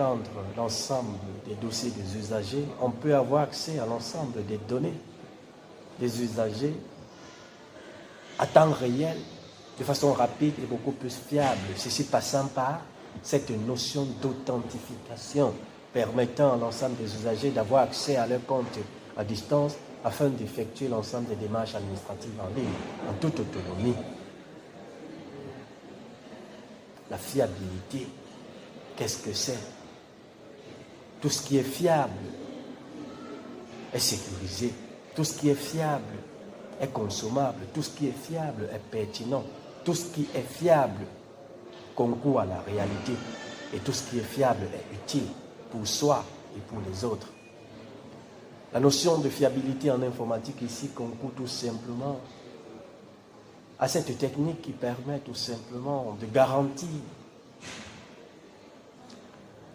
attendre l'ensemble des dossiers des usagers, on peut avoir accès à l'ensemble des données des usagers à temps réel, de façon rapide et beaucoup plus fiable, ceci passant par cette notion d'authentification permettant à l'ensemble des usagers d'avoir accès à leur compte à distance afin d'effectuer l'ensemble des démarches administratives en ligne, en toute autonomie. La fiabilité, qu'est-ce que c'est? Tout ce qui est fiable est sécurisé. Tout ce qui est fiable est consommable. Tout ce qui est fiable est pertinent. Tout ce qui est fiable concourt à la réalité. Et tout ce qui est fiable est utile pour soi et pour les autres. La notion de fiabilité en informatique ici concourt tout simplement à cette technique qui permet tout simplement de garantir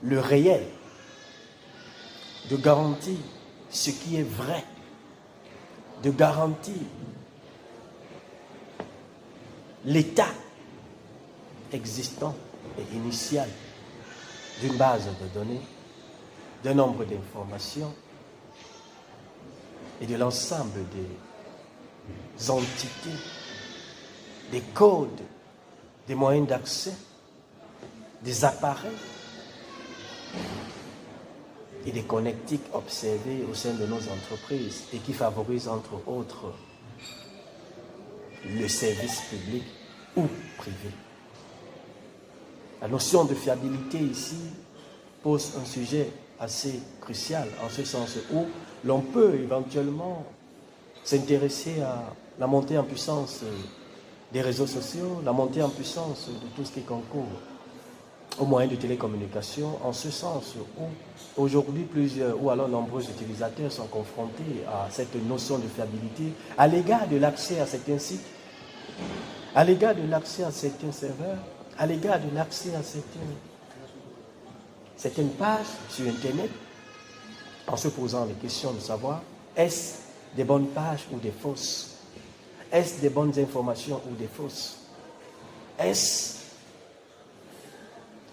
le réel, de garantir ce qui est vrai, de garantir l'état existant et initial d'une base de données, d'un nombre d'informations et de l'ensemble des entités, des codes, des moyens d'accès, des appareils et des connectiques observés au sein de nos entreprises et qui favorisent entre autres le service public ou privé. La notion de fiabilité ici pose un sujet assez crucial en ce sens où l'on peut éventuellement s'intéresser à la montée en puissance des réseaux sociaux, la montée en puissance de tout ce qui concourt aux moyens de télécommunication, en ce sens où aujourd'hui plusieurs ou alors nombreux utilisateurs sont confrontés à cette notion de fiabilité à l'égard de l'accès à certains sites, à l'égard de l'accès à certains serveurs, à l'égard de l'accès à certaines pages sur Internet, en se posant les questions de savoir, est-ce des bonnes pages ou des fausses? Est-ce des bonnes informations ou des fausses? Est-ce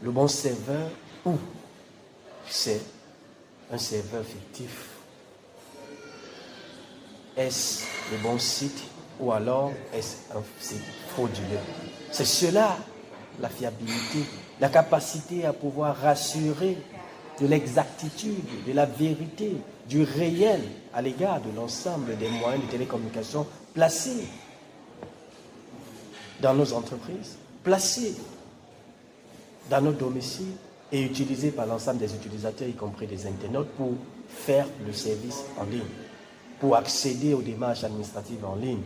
le bon serveur ou c'est un serveur fictif? Est-ce le bon site ou alors est-ce un site frauduleux? C'est cela, la fiabilité, la capacité à pouvoir rassurer de l'exactitude, de la vérité, du réel à l'égard de l'ensemble des moyens de télécommunication placés dans nos entreprises, placés dans nos domiciles et utilisés par l'ensemble des utilisateurs, y compris des internautes, pour faire le service en ligne, pour accéder aux démarches administratives en ligne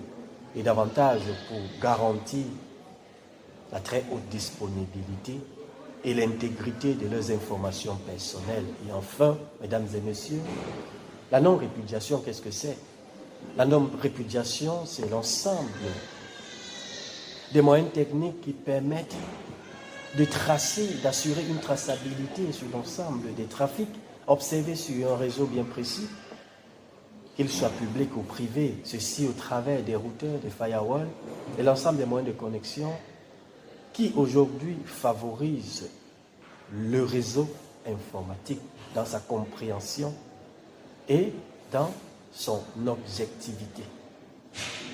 et davantage pour garantir la très haute disponibilité et l'intégrité de leurs informations personnelles. Et enfin, mesdames et messieurs, la non-répudiation, qu'est-ce que c'est? La non-répudiation, c'est l'ensemble des moyens techniques qui permettent de tracer, d'assurer une traçabilité sur l'ensemble des trafics observés sur un réseau bien précis, qu'il soit public ou privé, ceci au travers des routeurs, des firewalls et l'ensemble des moyens de connexion qui aujourd'hui favorisent le réseau informatique dans sa compréhension et dans son objectivité.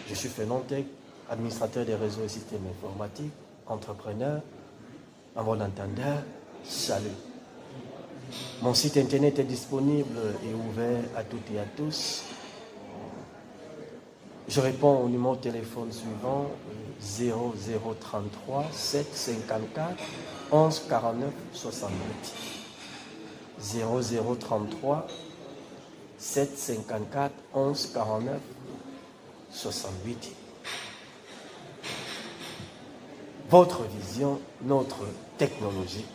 Je suis Fernand Tech, administrateur des réseaux et systèmes informatiques, entrepreneur, en bon entendeur, salut. Mon site internet est disponible et ouvert à toutes et à tous. Je réponds au numéro de téléphone suivant 0033 754 11 49 68. 0033 754 11 49 68. Votre vision, notre technologie.